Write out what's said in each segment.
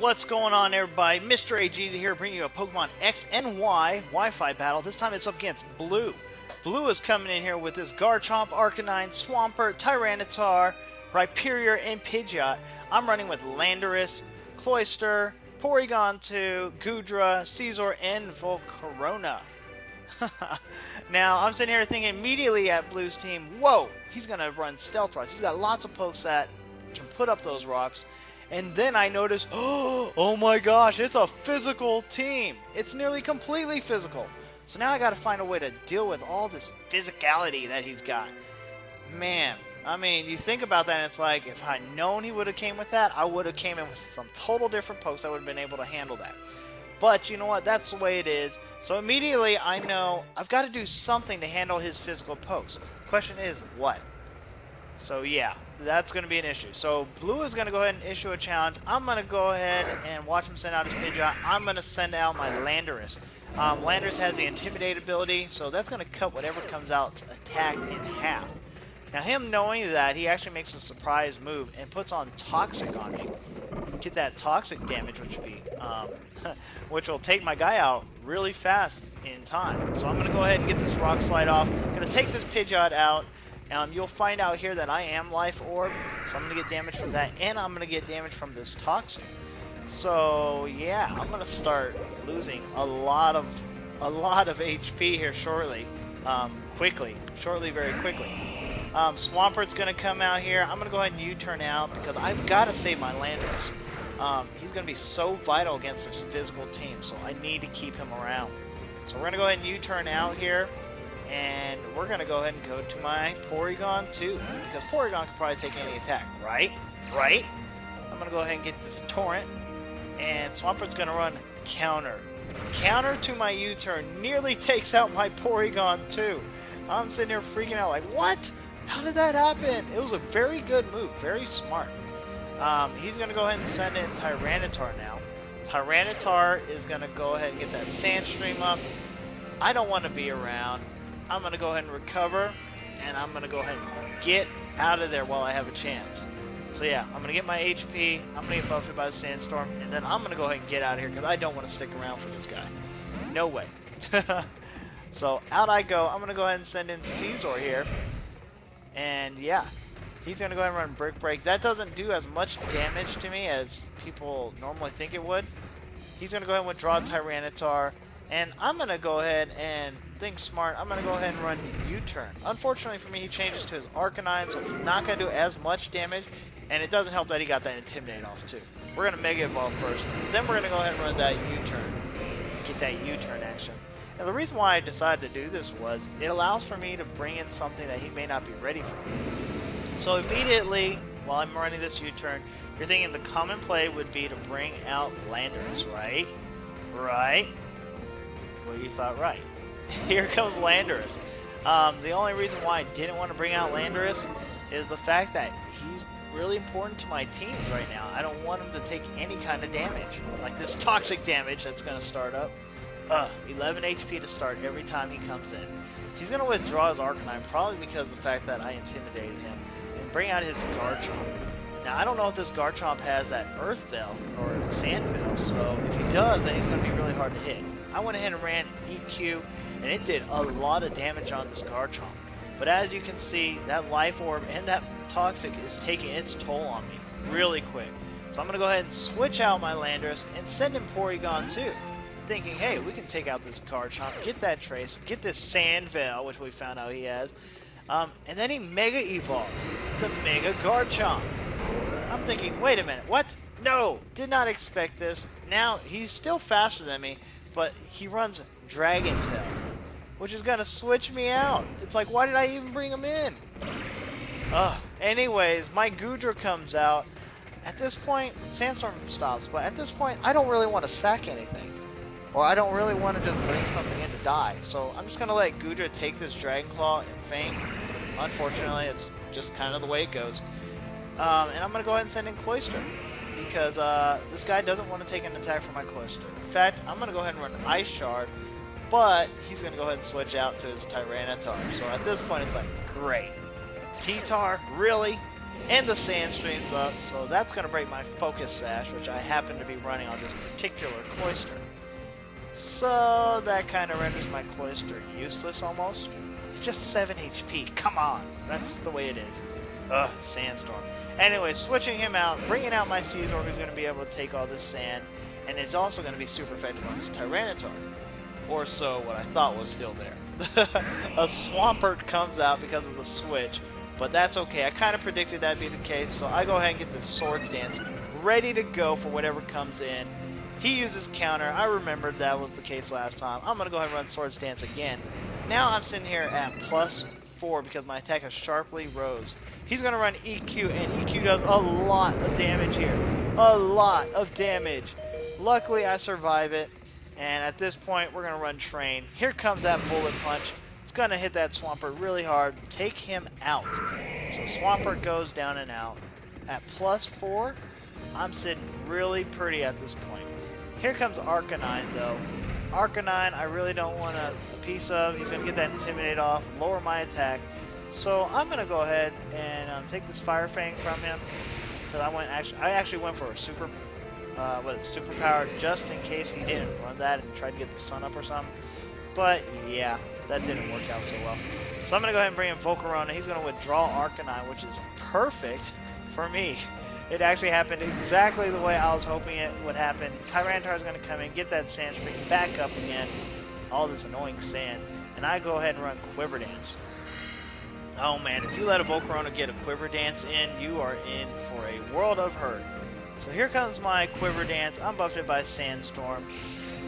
What's going on, everybody? MrAGeezie here, bringing you a Pokemon X and Y Wi-Fi battle. This time it's up against Blue. Blue is coming in here with his Garchomp, Arcanine, Swampert, Tyranitar, Rhyperior, and Pidgeot. I'm running with Landorus, Cloyster, Porygon 2, Goodra, Scizor, and Volcarona. Now, I'm sitting here thinking immediately at Blue's team, whoa, he's going to run Stealth Rocks. He's got lots of pokes that can put up those rocks. And then I noticed, oh my gosh, it's a physical team. It's nearly completely physical. So now I got to find a way to deal with all this physicality that he's got. Man, I mean, you think about that and it's like, if I'd known he would have came with that, I would have came in with some total different pokes. I would have been able to handle that. But you know what? That's the way it is. So immediately I know I've got to do something to handle his physical pokes. Question is, what? So yeah, that's going to be an issue. So Blue is going to go ahead and issue a challenge. I'm going to go ahead and watch him send out his Pidgeot. I'm going to send out my Landorus. Landorus has the Intimidate ability, so that's going to cut whatever comes out to attack in half. Now him knowing that, he actually makes a surprise move and puts on Toxic on me. Get that Toxic damage, which will take my guy out really fast in time. So I'm going to go ahead and get this Rock Slide off. Going to take this Pidgeot out. You'll find out here that I am Life Orb, so I'm going to get damage from that, and I'm going to get damage from this Toxic. So yeah, I'm going to start losing a lot of HP here shortly, very quickly. Swampert's going to come out here. I'm going to go ahead and U-turn out because I've got to save my Landorus. He's going to be so vital against this physical team, so I need to keep him around. So we're going to go ahead and U-turn out here. And we're going to go ahead and go to my Porygon 2, because Porygon can probably take any attack, right? Right? I'm going to go ahead and get this Torrent, and Swampert's going to run Counter. Counter to my U-turn nearly takes out my Porygon 2. I'm sitting here freaking out like, what? How did that happen? It was a very good move, very smart. He's going to go ahead and send in Tyranitar now. Tyranitar is going to go ahead and get that Sandstream up. I don't want to be around. I'm going to go ahead and recover, and I'm going to go ahead and get out of there while I have a chance. So yeah, I'm going to get my HP, I'm going to get buffeted by the Sandstorm, and then I'm going to go ahead and get out of here because I don't want to stick around for this guy. No way. So out I go. I'm going to go ahead and send in Scizor here. And yeah, he's going to go ahead and run Brick Break. That doesn't do as much damage to me as people normally think it would. He's going to go ahead and withdraw Tyranitar. And I'm going to go ahead and think smart. I'm going to go ahead and run U-turn. Unfortunately for me, he changes to his Arcanine, so it's not going to do as much damage. And it doesn't help that he got that Intimidate off too. We're going to Mega Evolve first. Then we're going to go ahead and run that U-turn. Get that U-turn action. Now the reason why I decided to do this was it allows for me to bring in something that he may not be ready for. So immediately, while I'm running this U-turn, you're thinking the common play would be to bring out Landorus, right? Right? Well, you thought right. Here comes Landorus. The only reason why I didn't want to bring out Landorus is the fact that he's really important to my teams right now. I don't want him to take any kind of damage, like this Toxic damage that's going to start up. 11 HP to start every time he comes in. He's going to withdraw his Arcanine, probably because of the fact that I intimidated him, and bring out his Garchomp. Now, I don't know if this Garchomp has that Earth Veil or Sand Veil, so if he does, then he's going to be really hard to hit. I went ahead and ran EQ, and it did a lot of damage on this Garchomp. But as you can see, that Life Orb and that Toxic is taking its toll on me really quick. So I'm going to go ahead and switch out my Landorus and send in Porygon 2. Thinking, hey, we can take out this Garchomp, get that Trace, get this Sand Veil, which we found out he has. And then he Mega Evolves to Mega Garchomp. I'm thinking, wait a minute, what? No, did not expect this. Now, he's still faster than me, but he runs Dragon Tail, which is going to switch me out. It's like, why did I even bring him in? Anyways, my Goodra comes out. At this point, Sandstorm stops, but at this point, I don't really want to sack anything. Or I don't really want to just bring something in to die. So I'm just going to let Goodra take this Dragon Claw and faint. Unfortunately, it's just kind of the way it goes. And I'm going to go ahead and send in Cloyster, because this guy doesn't want to take an attack from my Cloyster. In fact, I'm going to go ahead and run Ice Shard, but he's going to go ahead and switch out to his Tyranitar. So at this point, it's like, great. T-Tar? Really? and the sand streams up, so that's going to break my focus sash, which I happen to be running on this particular cloister. So that kind of renders my cloister useless almost. It's just 7 HP, come on, that's the way it is. Ugh, sandstorm. Anyway, switching him out, bringing out my Seazorg is going to be able to take all this sand, and it's also going to be super effective on this Tyranitar. Or so what I thought was still there. A Swampert comes out because of the switch, but that's okay. I kind of predicted that'd be the case, so I go ahead and get this Swords Dance ready to go for whatever comes in. He uses counter. I remembered that was the case last time. I'm going to go ahead and run Swords Dance again. Now I'm sitting here at +4 because my attack has sharply rose. He's going to run EQ, and EQ does a lot of damage here. A lot of damage. Luckily, I survive it. And at this point, we're going to run Train. Here comes that Bullet Punch. It's going to hit that Swampert really hard. Take him out. So Swampert goes down and out. At +4, I'm sitting really pretty at this point. Here comes Arcanine, though. Arcanine, I really don't want a piece of. He's going to get that Intimidate off, lower my attack. So I'm going to go ahead and take this Fire Fang from him. Because I actually went for a super power just in case he didn't run that and tried to get the sun up or something. But yeah, that didn't work out so well. So I'm going to go ahead and bring in Volcarona. He's going to withdraw Arcanine, which is perfect for me. It actually happened exactly the way I was hoping it would happen. Tyranitar is going to come in, get that Sand Stream back up again. All this annoying sand. And I go ahead and run Quiver Dance. Oh man, if you let a Volcarona get a Quiver Dance in, you are in for a world of hurt. So here comes my Quiver Dance. I'm buffeted by Sandstorm,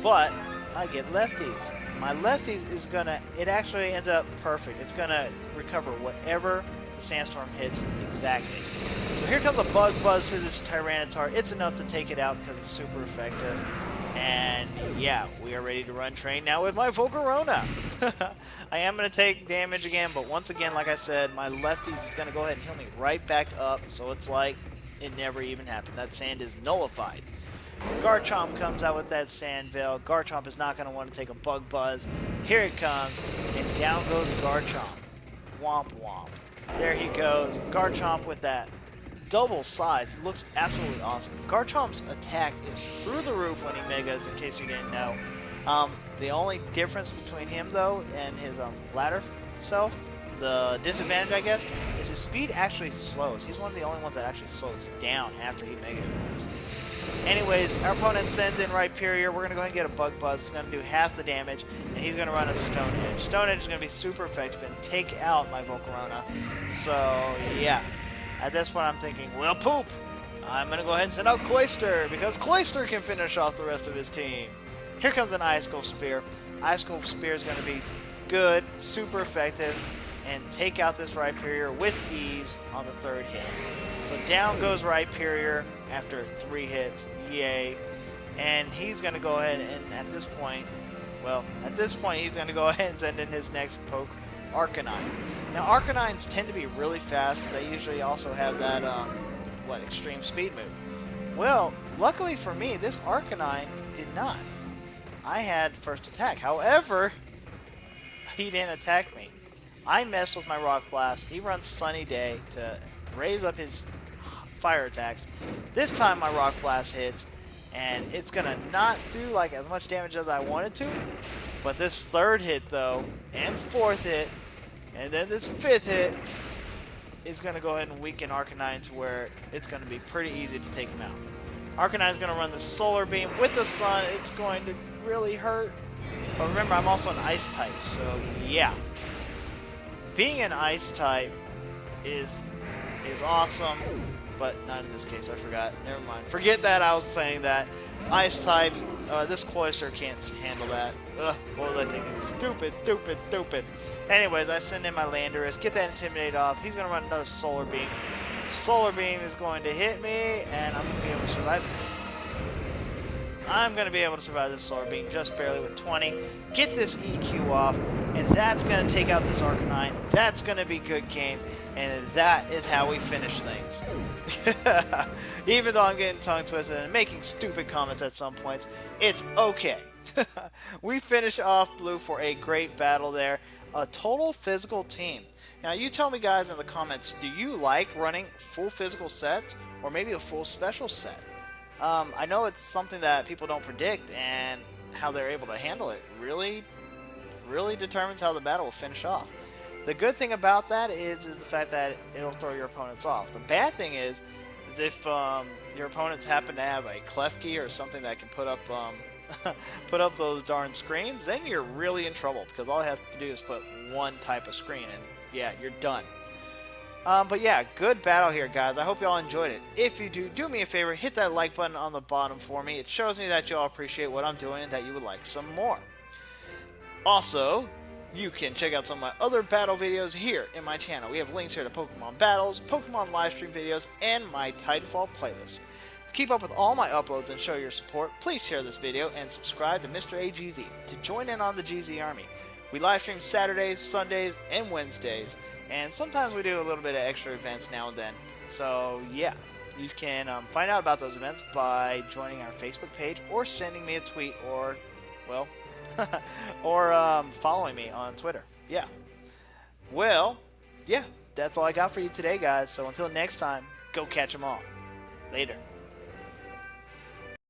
but I get Lefties. My Lefties is gonna, it actually ends up perfect. It's gonna recover whatever the Sandstorm hits exactly. So here comes a Bug Buzz to this Tyranitar. It's enough to take it out because it's super effective. And yeah, we are ready to run Train now with my Volcarona. I am going to take damage again, but once again, like I said, my Lefties is going to go ahead and heal me right back up. So it's like it never even happened. That sand is nullified. Garchomp comes out with that Sand Veil. Garchomp is not going to want to take a Bug Buzz. Here it comes, and down goes Garchomp. Womp womp. There he goes. Garchomp with that double size. It looks absolutely awesome. Garchomp's attack is through the roof when he megas, in case you didn't know. The only difference between him, though, and his ladder self, the disadvantage, I guess, is his speed actually slows. He's one of the only ones that actually slows down after he mega evolves. Anyways, our opponent sends in Rhyperior. We're going to go ahead and get a Bug Buzz. It's going to do half the damage, and he's going to run a Stone Edge. Stone Edge is going to be super effective and take out my Volcarona. So, yeah. At this point, I'm thinking, well, poop! I'm going to go ahead and send out Cloyster, because Cloyster can finish off the rest of his team. Here comes an Ice Golf Spear. Ice Golf Spear is going to be good, super effective, and take out this Rhyperior with ease on the third hit. So down goes Rhyperior after 3 hits. Yay. And he's going to go ahead and at this point, he's going to go ahead and send in his next poke, Arcanine. Now, Arcanines tend to be really fast. They usually also have that, extreme speed move. Well, luckily for me, this Arcanine did not. I had first attack. However, he didn't attack me. I messed with my Rock Blast. He runs Sunny Day to raise up his fire attacks. This time my Rock Blast hits, and it's going to not do like as much damage as I wanted to. But this third hit, though, and fourth hit, and then this 5th hit is going to go ahead and weaken Arcanine to where it's going to be pretty easy to take him out. Arcanine is going to run the Solar Beam with the Sun. It's going to really hurt. But remember, I'm also an Ice type, so yeah. Being an Ice type is awesome, but not in this case. I forgot. Never mind. Forget that I was saying that. Ice type, this Cloyster can't handle that. Ugh, what was I thinking? Stupid, stupid, stupid. Anyways, I send in my Landorus, get that Intimidate off. He's going to run another Solar Beam. Solar Beam is going to hit me, and I'm going to be able to survive. I'm going to be able to survive this Solar Beam just barely with 20. Get this EQ off, and that's going to take out this Arcanine. That's going to be good game, and that is how we finish things. Even though I'm getting tongue twisted and making stupid comments at some points, it's okay. We finish off Blue for a great battle there. A total physical team. Now, you tell me, guys, in the comments, do you like running full physical sets or maybe a full special set? I know it's something that people don't predict, and how they're able to handle it really determines how the battle will finish off. The good thing about that is the fact that it'll throw your opponents off. The bad thing is if your opponents happen to have a Klefki or something that can put up put up those darn screens, then you're really in trouble, because all you have to do is put one type of screen, and yeah, you're done. But yeah, good battle here, guys. I hope y'all enjoyed it. If you do me a favor, hit that like button on the bottom for me. It shows me that y'all appreciate what I'm doing and that you would like some more. Also, you can check out some of my other battle videos here in my channel. We have links here to Pokemon battles, Pokemon livestream videos, and my Titanfall playlist. To keep up with all my uploads and show your support, please share this video and subscribe to MrAGeezie to join in on the Geezie Army. We livestream Saturdays, Sundays, and Wednesdays, and sometimes we do a little bit of extra events now and then. So yeah, you can find out about those events by joining our Facebook page or sending me a tweet, or, well, or following me on Twitter. Yeah. Well, yeah, that's all I got for you today, guys. So until next time, go catch 'em all. Later.